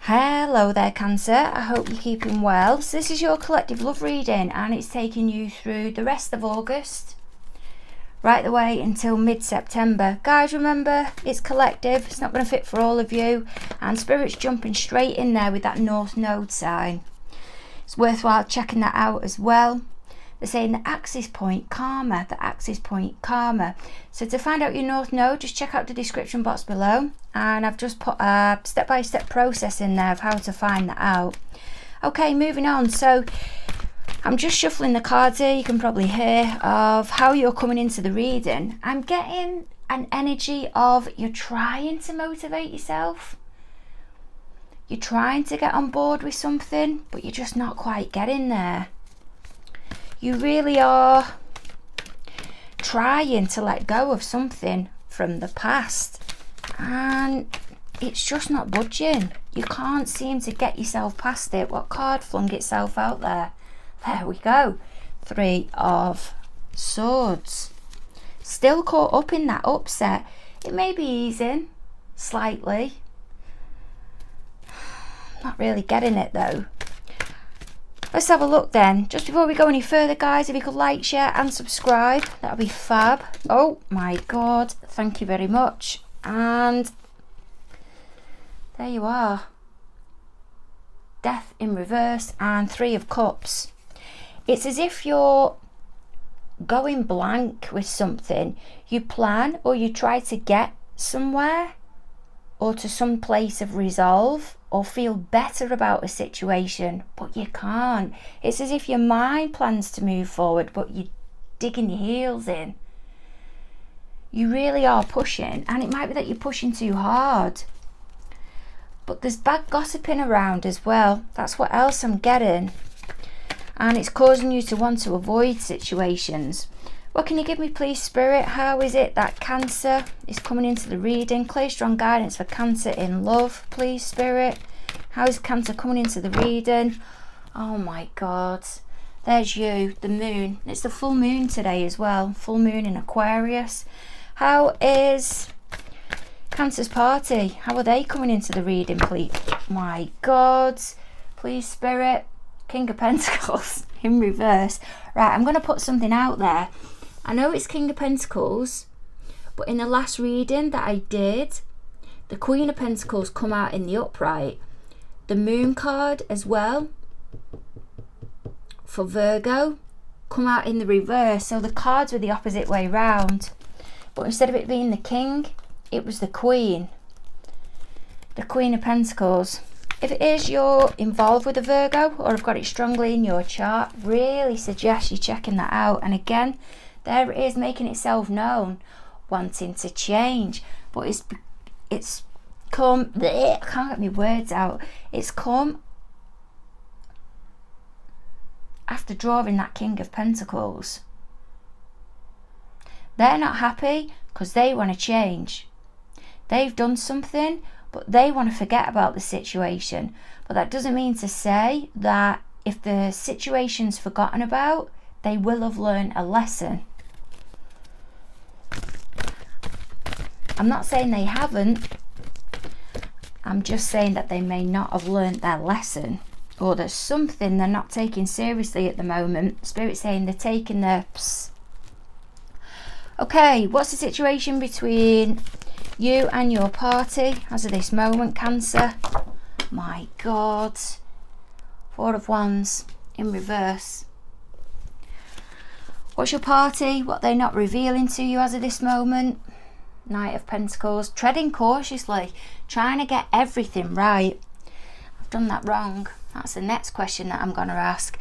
Hello there, Cancer. I hope you're keeping well. So this is your collective love reading, and it's taking you through the rest of August, right the way until mid-September. Guys, remember, it's collective. It's not going to fit for all of you, and Spirit's jumping straight in there with that North Node sign. It's worthwhile checking that out as well. They're saying the axis point karma, the axis point karma. So to find out your North Node, just check out the description box below, and I've just put a step-by-step process in there of how to find that out. Okay, moving on. So I'm just shuffling the cards here, you can probably hear, of how you're coming into the reading. I'm getting an energy of you're trying to motivate yourself. You're trying to get on board with something, but you're just not quite getting there. You really are trying to let go of something from the past, and it's just not budging. You can't seem to get yourself past it. What card flung itself out there? There we go. 3 of Swords. Still caught up in that upset. It may be easing slightly. Not really getting it though. Let's have a look then. Just before we go any further, guys, if you could like, share and subscribe, that would be fab. Oh my god, thank you very much. And there you are. Death in reverse and 3 of Cups. It's as if you're going blank with something. You plan or you try to get somewhere or to some place of resolve or feel better about a situation, but you can't. It's as if your mind plans to move forward, but you're digging your heels in. You really are pushing, and it might be that you're pushing too hard. But there's bad gossiping around as well. That's what else I'm getting. And it's causing you to want to avoid situations. What can you give me, please, Spirit? How is it that Cancer is coming into the reading? Clear, strong guidance for Cancer in love, please, Spirit. How is Cancer coming into the reading? Oh my God. There's you, the moon. It's the full moon today as well. Full moon in Aquarius. How is Cancer's party? How are they coming into the reading, please? My God. Please, Spirit. King of Pentacles in reverse. Right, I'm going to put something out there. I know it's King of Pentacles, but in the last reading that I did, the Queen of Pentacles come out in the upright. The Moon card as well, for Virgo, come out in the reverse. So the cards were the opposite way round. But instead of it being the King, it was the Queen. The Queen of Pentacles. If it is you're involved with a Virgo, or have got it strongly in your chart, really suggest you checking that out. And again, there it is, making itself known, wanting to change, but it's come, I can't get my words out, it's come after drawing that King of Pentacles. They're not happy because they want to change. They've done something, but they want to forget about the situation. But that doesn't mean to say that if the situation's forgotten about, they will have learned a lesson. I'm not saying they haven't. I'm just saying that they may not have learnt their lesson, or there's something they're not taking seriously at the moment. Spirit's saying they're taking their psst. Okay, what's the situation between you and your party as of this moment, Cancer? My God. 4 of Wands in reverse. What's your party? What they're not revealing to you as of this moment? Knight of Pentacles. Treading cautiously, trying to get everything right. I've done that wrong. That's the next question that I'm going to ask.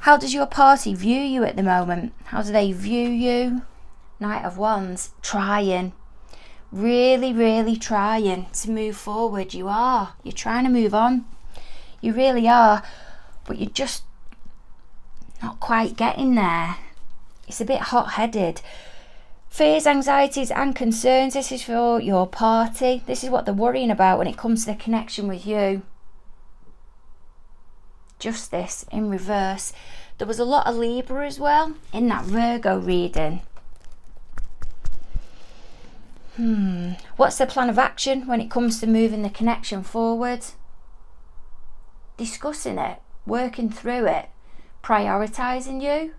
How does your party view you at the moment? How do they view you? Knight of Wands. Trying. Really, really trying to move forward. You are. You're trying to move on. You really are. But you're just not quite getting there. It's a bit hot-headed. Fears, anxieties and concerns. This is for your party. This is what they're worrying about when it comes to the connection with you. Justice in reverse. There was a lot of Libra as well in that Virgo reading. What's the plan of action when it comes to moving the connection forward? discussing it, working through it, prioritising you,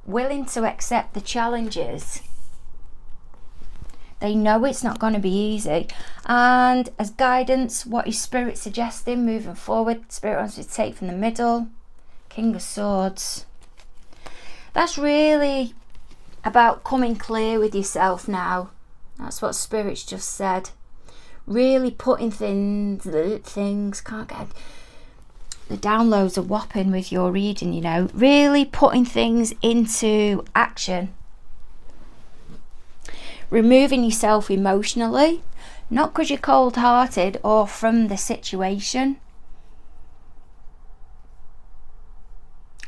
willing to accept the challenges. They know it's not going to be easy. And as guidance, what is Spirit suggesting moving forward? Spirit wants to take from the middle. King of Swords. That's really about coming clear with yourself now. That's what Spirit's just said. Really putting things, can't get... The downloads are whopping with your reading, you know. Really putting things into action. Removing yourself emotionally. Not because you're cold-hearted or from the situation.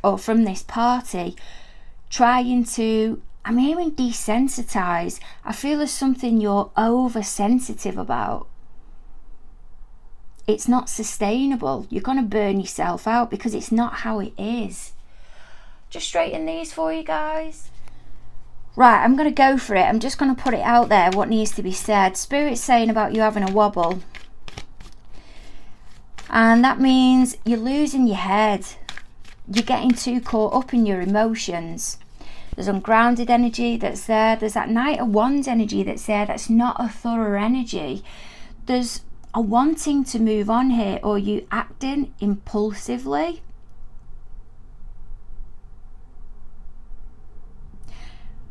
Or from this party. Trying to... I'm hearing desensitize. I feel there's something you're oversensitive about. It's not sustainable. You're going to burn yourself out because it's not how it is. Just straighten these for you guys. Right, I'm going to go for it. I'm just going to put it out there, what needs to be said. Spirit's saying about you having a wobble. And that means you're losing your head. You're getting too caught up in your emotions. There's ungrounded energy that's there. There's that Knight of Wands energy that's there. That's not a thorough energy. There's a wanting to move on here, or you acting impulsively.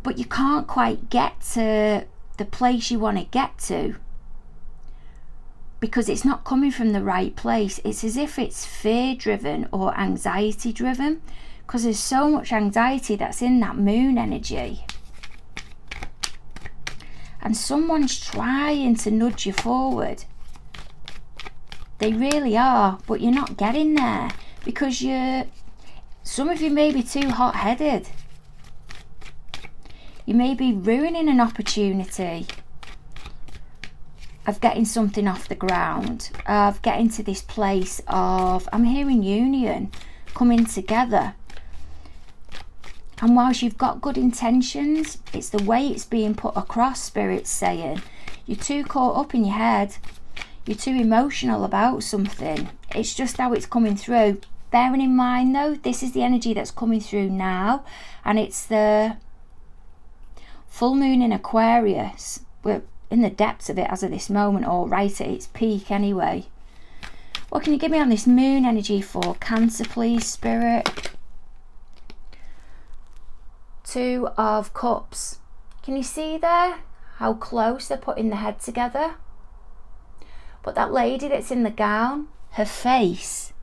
But you can't quite get to the place you want to get to. Because it's not coming from the right place. It's as if it's fear driven or anxiety driven. Because there's so much anxiety that's in that moon energy. And someone's trying to nudge you forward. They really are, but you're not getting there. Because some of you may be too hot-headed. You may be ruining an opportunity of getting something off the ground. Of getting to this place of, I'm hearing union, coming together. And whilst you've got good intentions, it's the way it's being put across, Spirit's saying. You're too caught up in your head. You're too emotional about something. It's just how it's coming through. Bearing in mind though, this is the energy that's coming through now. And it's the full moon in Aquarius. We're in the depths of it as of this moment, or right at its peak anyway. What can you give me on this moon energy for Cancer, please, Spirit? Two of Cups. Can you see there how close they're putting the head together? But that lady that's in the gown, her face,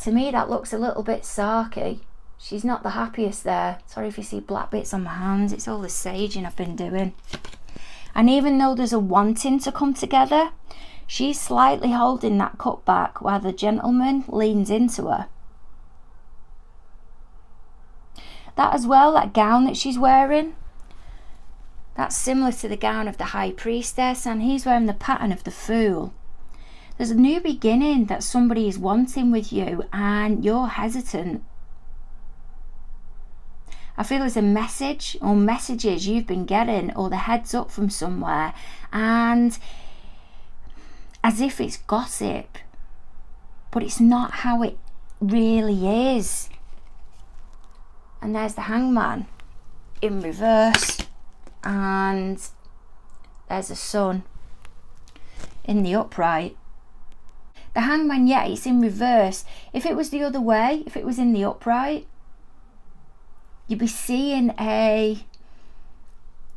to me that looks a little bit sarky. She's not the happiest there. Sorry if you see black bits on my hands. It's all the saging I've been doing. And even though there's a wanting to come together, she's slightly holding that cup back while the gentleman leans into her. That as well, that gown that she's wearing, that's similar to the gown of the High Priestess, and he's wearing the pattern of the Fool. There's a new beginning that somebody is wanting with you and you're hesitant. I feel there's a message or messages you've been getting, or the heads up from somewhere, and as if it's gossip, but it's not how it really is. And there's the Hangman in reverse, and there's the Sun in the upright. The Hangman, yeah, it's in reverse. If it was the other way, if it was in the upright, you'd be seeing a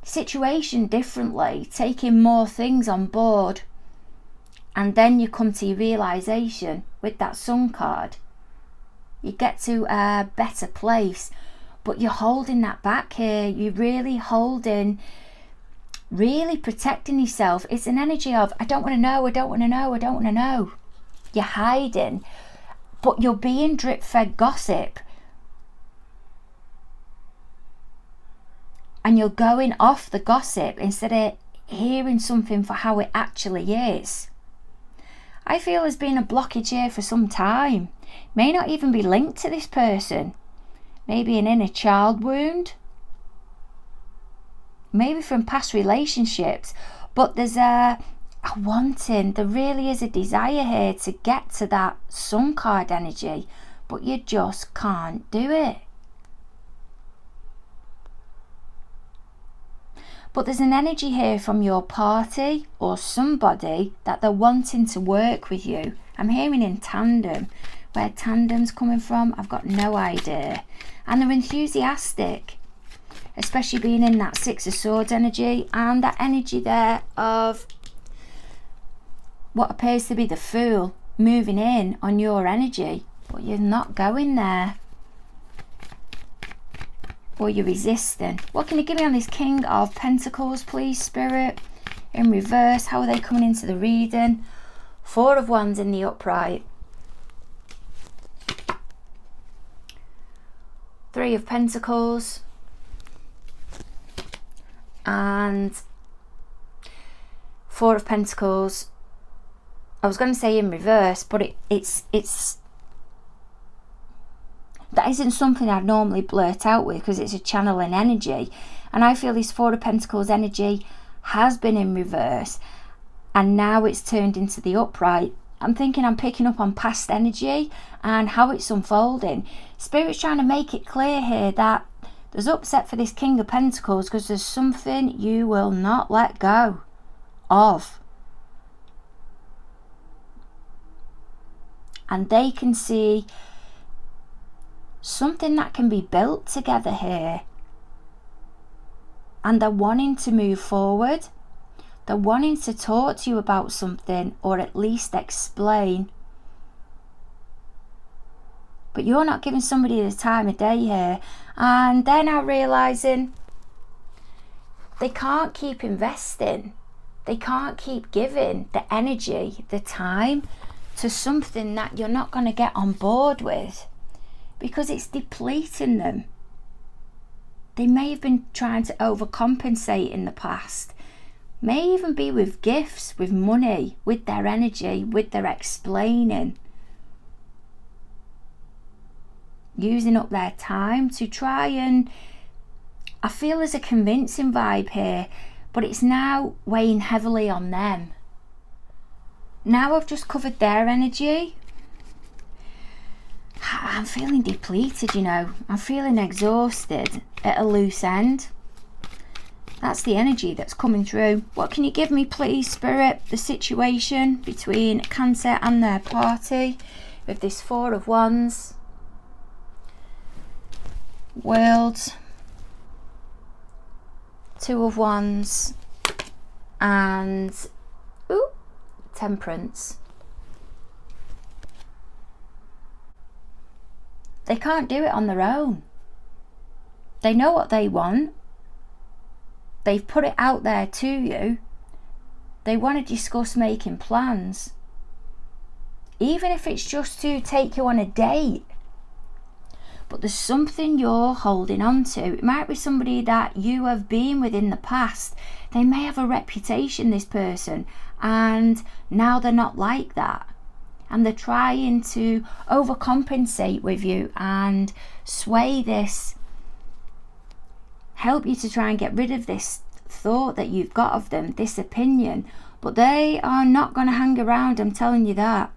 situation differently, taking more things on board, and then you come to your realisation with that Sun card. You get to a better place. But you're holding that back here. You're really holding, really protecting yourself. It's an energy of, I don't want to know, I don't want to know, I don't want to know. You're hiding, but you're being drip-fed gossip. And you're going off the gossip instead of hearing something for how it actually is. I feel there's been a blockage here for some time. May not even be linked to this person. Maybe an inner child wound. Maybe from past relationships. But there's a a wanting. There really is a desire here to get to that Sun card energy, but you just can't do it. But there's an energy here from your party or somebody that they're wanting to work with you. I'm hearing in tandem. Where tandem's coming from, I've got no idea. And they're enthusiastic, especially being in that Six of Swords energy and that energy there of what appears to be the Fool moving in on your energy, but you're not going there. Or you're resisting. What can you give me on this King of Pentacles, please, Spirit? In reverse, how are they coming into the reading? Four of Wands in the upright. Three of Pentacles. And Four of Pentacles. I was going to say in reverse, but it's that isn't something I'd normally blurt out with because it's a channeling energy. And I feel this Four of Pentacles energy has been in reverse and now it's turned into the upright. I'm thinking I'm picking up on past energy and how it's unfolding. Spirit's trying to make it clear here that there's upset for this King of Pentacles because there's something you will not let go of. And they can see something that can be built together here, and they're wanting to move forward. They're wanting to talk to you about something, or at least explain, but you're not giving somebody the time of day here, and they're now realizing they can't keep investing, they can't keep giving the energy, the time to something that you're not going to get on board with, because it's depleting them. They may have been trying to overcompensate in the past, may even be with gifts, with money, with their energy, with their explaining, using up their time to try and, I feel there's a convincing vibe here, but it's now weighing heavily on them. Now I've just covered their energy, I'm feeling depleted, you know. I'm feeling exhausted at a loose end. That's the energy that's coming through. What can you give me, please, Spirit? The situation between Cancer and their party with this Four of Wands. World. Two of Wands. And Temperance. They can't do it on their own. They know what they want. They've put it out there to you. They want to discuss making plans. Even if it's just to take you on a date. But there's something you're holding on to. It might be somebody that you have been with in the past. They may have a reputation, this person, and now they're not like that. And they're trying to overcompensate with you and sway this, help you to try and get rid of this thought that you've got of them, this opinion. But they are not going to hang around, I'm telling you that.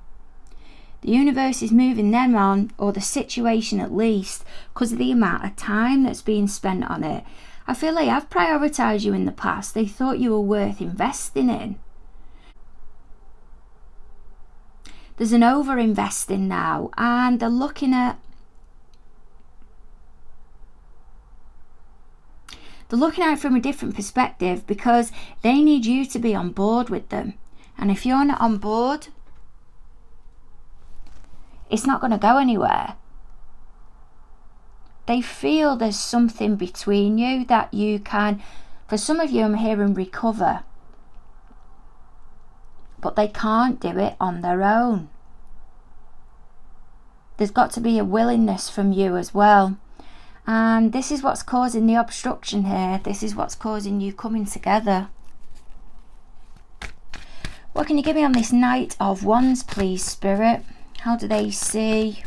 The universe is moving them on, or the situation at least, because of the amount of time that's being spent on it. I feel they have prioritised you in the past. They thought you were worth investing in. There's an over-investing now, and they're looking at it from a different perspective, because they need you to be on board with them. And if you're not on board, it's not going to go anywhere. They feel there's something between you that you can, for some of you I'm hearing, recover. But they can't do it on their own. There's got to be a willingness from you as well. And this is what's causing the obstruction here. This is what's causing you coming together. What can you give me on this Knight of Wands, please, Spirit? How do they see?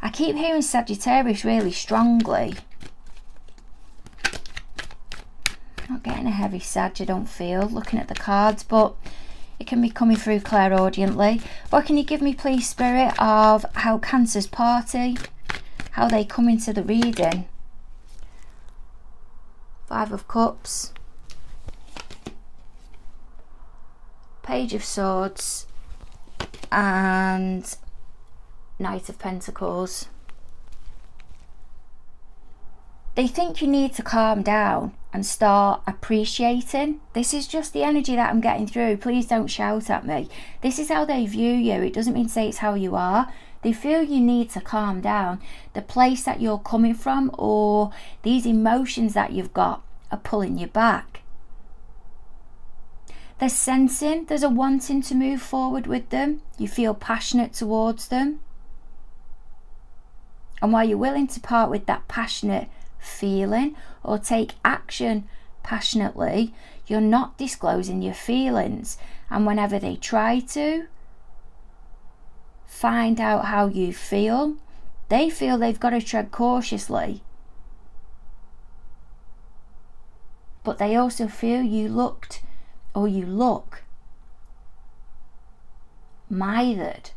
I keep hearing Sagittarius really strongly. Not getting a heavy Sag, I don't feel, looking at the cards, but it can be coming through clairaudiently. What can you give me, please, Spirit, of how Cancer's party, how they come into the reading? 5 of Cups, Page of Swords, and Knight of Pentacles. They think you need to calm down and start appreciating. This is just the energy that I'm getting through. Please don't shout at me. This is how they view you. It doesn't mean to say it's how you are. They feel you need to calm down. The place that you're coming from or these emotions that you've got are pulling you back. They're sensing there's a wanting to move forward with them. You feel passionate towards them. And while you're willing to part with that passionate feeling or take action passionately, you're not disclosing your feelings. And whenever they try to find out how you feel, they feel they've got to tread cautiously. But they also feel you look mithered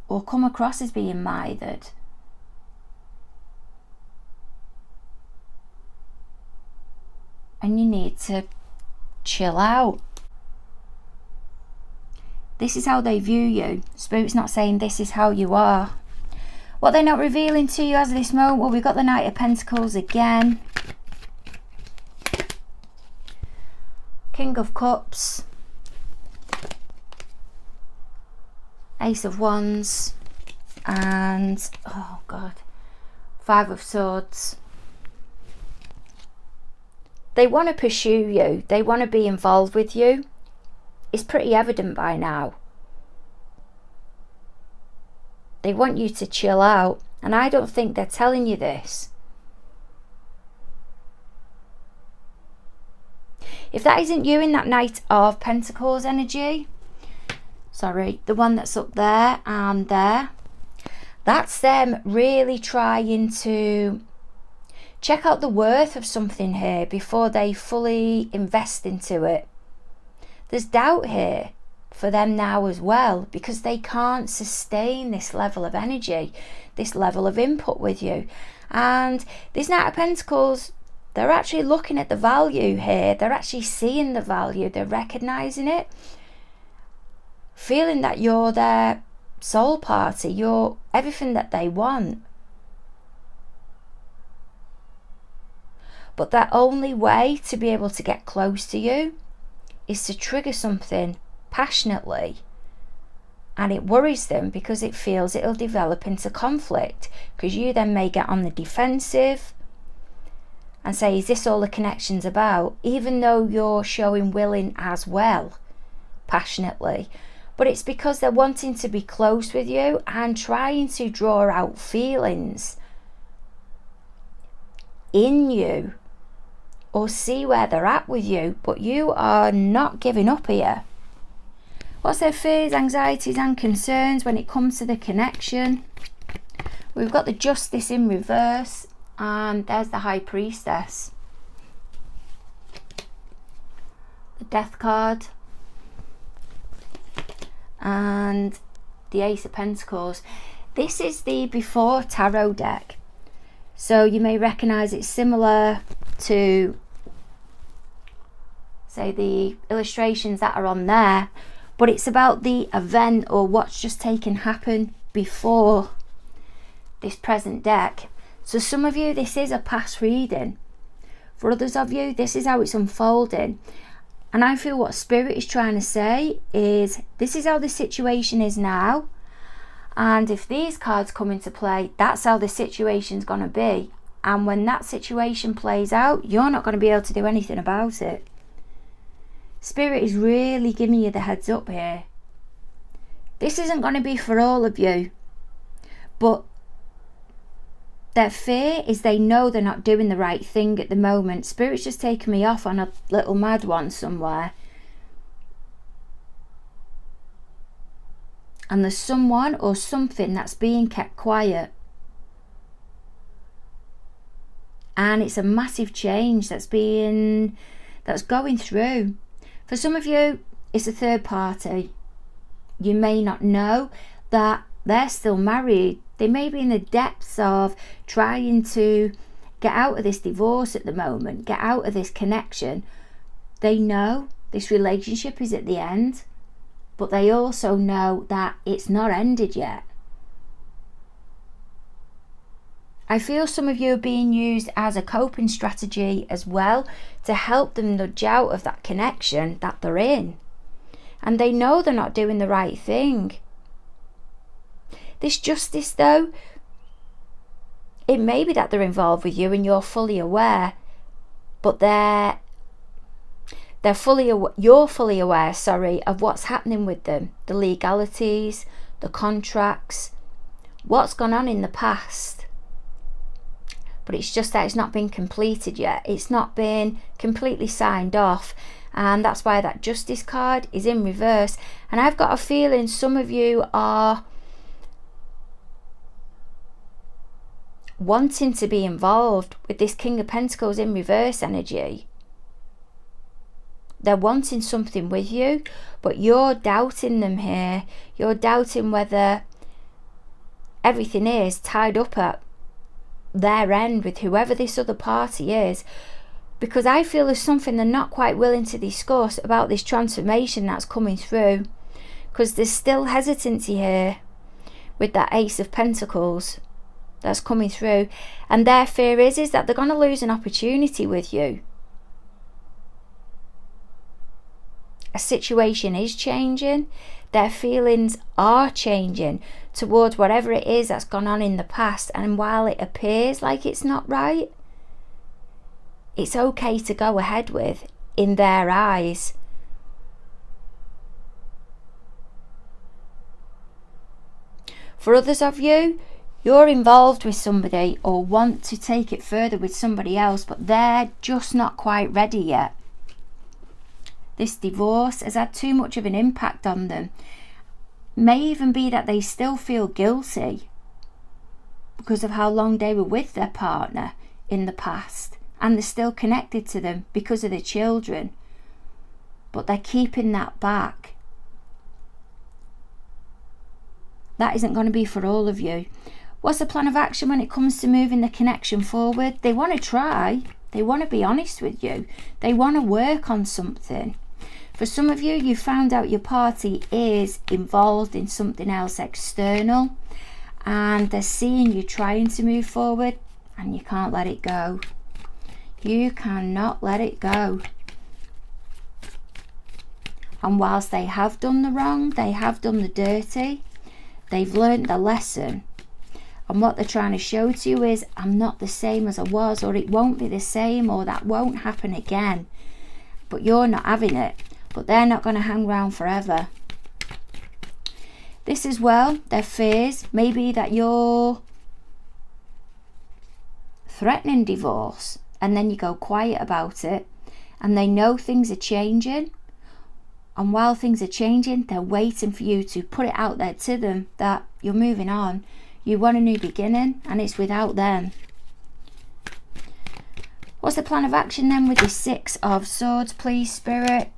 or come across as being mithered. And you need to chill out. This is how they view you. Spirit's not saying this is how you are. What they're not revealing to you as of this moment, well, we've got the Knight of Pentacles again. King of Cups. Ace of Wands. And, oh God, 5 of Swords. They want to pursue you. They want to be involved with you. It's pretty evident by now. They want you to chill out. And I don't think they're telling you this. If that isn't you in that Knight of Pentacles energy, sorry, the one that's up there and there, that's them really trying to check out the worth of something here before they fully invest into it. There's doubt here for them now as well, because they can't sustain this level of energy, this level of input with you. And this Knight of Pentacles, they're actually looking at the value here. They're actually seeing the value. They're recognizing it, feeling that you're their soul party. You're everything that they want. But their only way to be able to get close to you is to trigger something passionately. And it worries them because it feels it'll develop into conflict, because you then may get on the defensive and say, is this all the connection's about? Even though you're showing willing as well, passionately. But it's because they're wanting to be close with you and trying to draw out feelings in you, or see where they're at with you, but you are not giving up here. What's their fears, anxieties and concerns when it comes to the connection? We've got the Justice in reverse, and there's the High Priestess. The Death card. And the Ace of Pentacles. This is the Before Tarot deck. So you may recognise it's similar to, say, the illustrations that are on there, but it's about the event or what's just happen before this present deck. So some of you, this is a past reading. For others of you, this is how it's unfolding. And I feel what Spirit is trying to say is, this is how the situation is now. And if these cards come into play, that's how the situation's going to be. And when that situation plays out, you're not going to be able to do anything about it. Spirit is really giving you the heads up here. This isn't going to be for all of you. But their fear is they know they're not doing the right thing at the moment. Spirit's just taken me off on a little mad one somewhere. And there's someone or something that's being kept quiet. And it's a massive change that's being that's going through. For some of you, it's a third party. You may not know that they're still married. They may be in the depths of trying to get out of this divorce at the moment, get out of this connection. They know this relationship is at the end, but they also know that it's not ended yet. I feel some of you are being used as a coping strategy as well, to help them nudge out of that connection that they're in. And they know they're not doing the right thing. This justice though, it may be that they're involved with you and you're fully aware, but you're fully aware, of what's happening with them, the legalities, the contracts, what's gone on in the past. But it's just that it's not been completed yet. It's not been completely signed off. And that's why that justice card is in reverse. And I've got a feeling some of you are wanting to be involved with this King of Pentacles in reverse energy. They're wanting something with you, but you're doubting them here. You're doubting whether everything is tied up at their end with whoever this other party is, because I feel there's something they're not quite willing to discuss about this transformation that's coming through, because there's still hesitancy here with that Ace of Pentacles that's coming through, and their fear is that they're going to lose an opportunity with you. A situation is changing, their feelings are changing towards whatever it is that's gone on in the past, and while it appears like it's not right, it's okay to go ahead with in their eyes. For others of you, you're involved with somebody or want to take it further with somebody else, but they're just not quite ready yet. This divorce has had too much of an impact on them. May even be that they still feel guilty because of how long they were with their partner in the past, and they're still connected to them because of their children, but they're keeping that back. That isn't going to be for all of you. What's the plan of action when it comes to moving the connection forward? They want to try. They want to be honest with you. They want to work on something. For some of you, you found out your party is involved in something else external, and they're seeing you trying to move forward, and you can't let it go. You cannot let it go. And whilst they have done the wrong, they have done the dirty, they've learned the lesson. And what they're trying to show to you is, I'm not the same as I was, or it won't be the same, or that won't happen again. But you're not having it. But they're not going to hang around forever. This as well, their fears, maybe that you're threatening divorce and then you go quiet about it, and they know things are changing, and while things are changing, they're waiting for you to put it out there to them that you're moving on, you want a new beginning, and it's without them. What's the plan of action then with the Six of Swords, please, Spirit?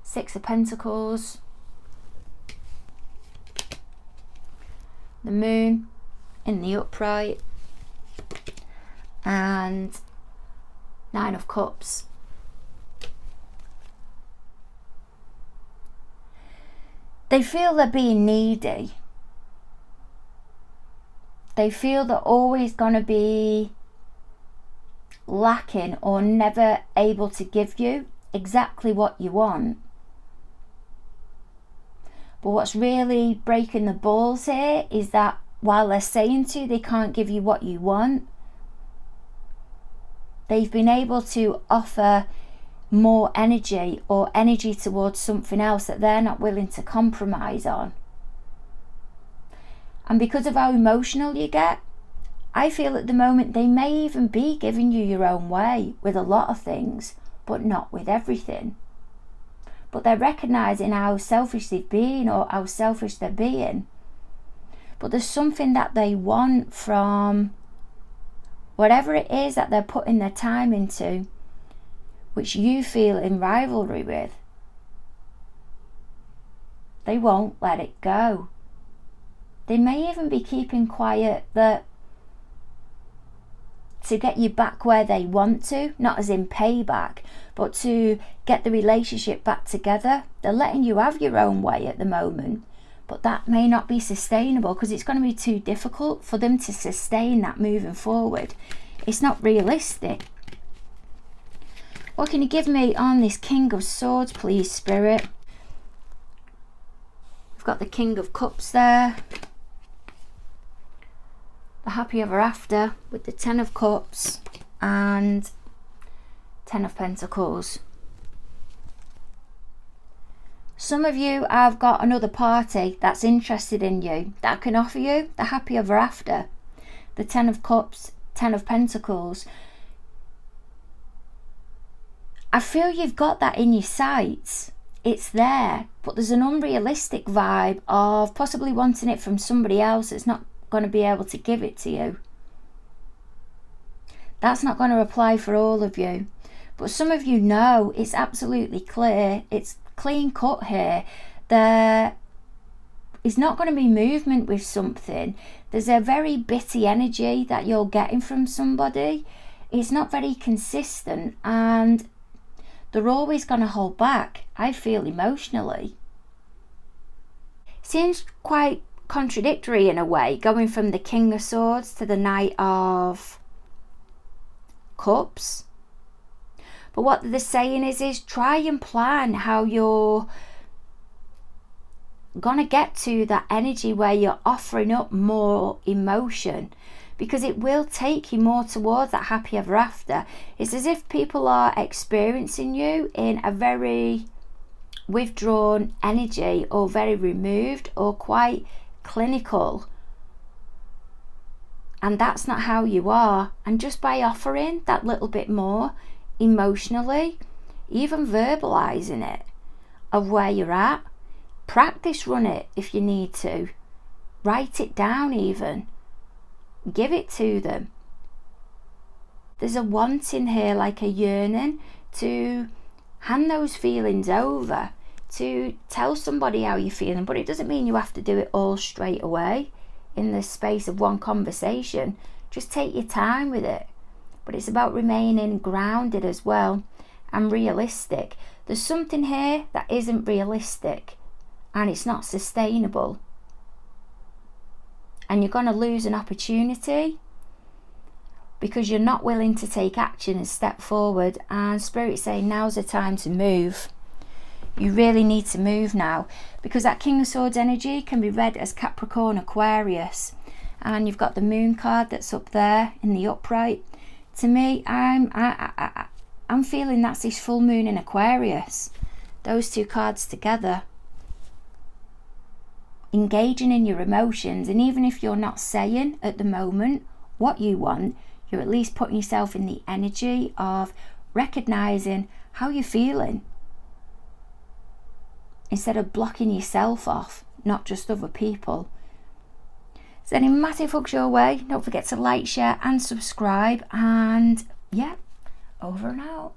Six of Pentacles, the Moon in the upright, and Nine of Cups. They feel they're being needy. They feel they're always going to be lacking or never able to give you exactly what you want. But what's really breaking the balls here is that while they're saying to you they can't give you what you want, they've been able to offer more energy or energy towards something else that they're not willing to compromise on. And because of how emotional you get, I feel at the moment they may even be giving you your own way with a lot of things, but not with everything. But they're recognising how selfish they've been or how selfish they're being. But there's something that they want from whatever it is that they're putting their time into. which you feel in rivalry with, they won't let it go. They may even be keeping quiet that to get you back where they want to, not as in payback, but to get the relationship back together. They're letting you have your own way at the moment, but that may not be sustainable because it's going to be too difficult for them to sustain that moving forward. It's not realistic. What can you give me on this King of Swords, please, Spirit? We've got the King of Cups there. The happy ever after with the 10 of Cups and 10 of Pentacles. Some of you have got another party that's interested in you, that can offer you the happy ever after. The 10 of Cups, 10 of Pentacles. I feel you've got that in your sights. It's there, but there's an unrealistic vibe of possibly wanting it from somebody else that's not going to be able to give it to you. That's not going to apply for all of you, but some of you know it's absolutely clear, it's clean cut here. There is not going to be movement with something. There's a very bitty energy that you're getting from somebody. It's not very consistent and they're always going to hold back, I feel, emotionally. Seems quite contradictory in a way, going from the King of Swords to the Knight of Cups. But what they're saying is try and plan how you're gonna get to that energy where you're offering up more emotion, because it will take you more towards that happy ever after. It's as if people are experiencing you in a very withdrawn energy, or very removed, or quite clinical, and that's not how you are. And just by offering that little bit more emotionally, even verbalizing it of where you're at, practice run it if you need to, write it down, even give it to them. There's a wanting here, like a yearning to hand those feelings over, to tell somebody how you're feeling, but it doesn't mean you have to do it all straight away in the space of one conversation. Just take your time with it, but it's about remaining grounded as well and realistic. There's something here that isn't realistic and it's not sustainable, and you're going to lose an opportunity because you're not willing to take action and step forward. And Spirit's saying now's the time to move. You really need to move now, because that King of Swords energy can be read as Capricorn, Aquarius, and you've got the Moon card that's up there in the upright. To me, I'm feeling that's this full moon in Aquarius. Those two cards together. Engaging in your emotions, and even if you're not saying at the moment what you want, you're at least putting yourself in the energy of recognizing how you're feeling, instead of blocking yourself off, not just other people. Sending massive hugs your way. Don't forget to like, share and subscribe, and yeah, over and out.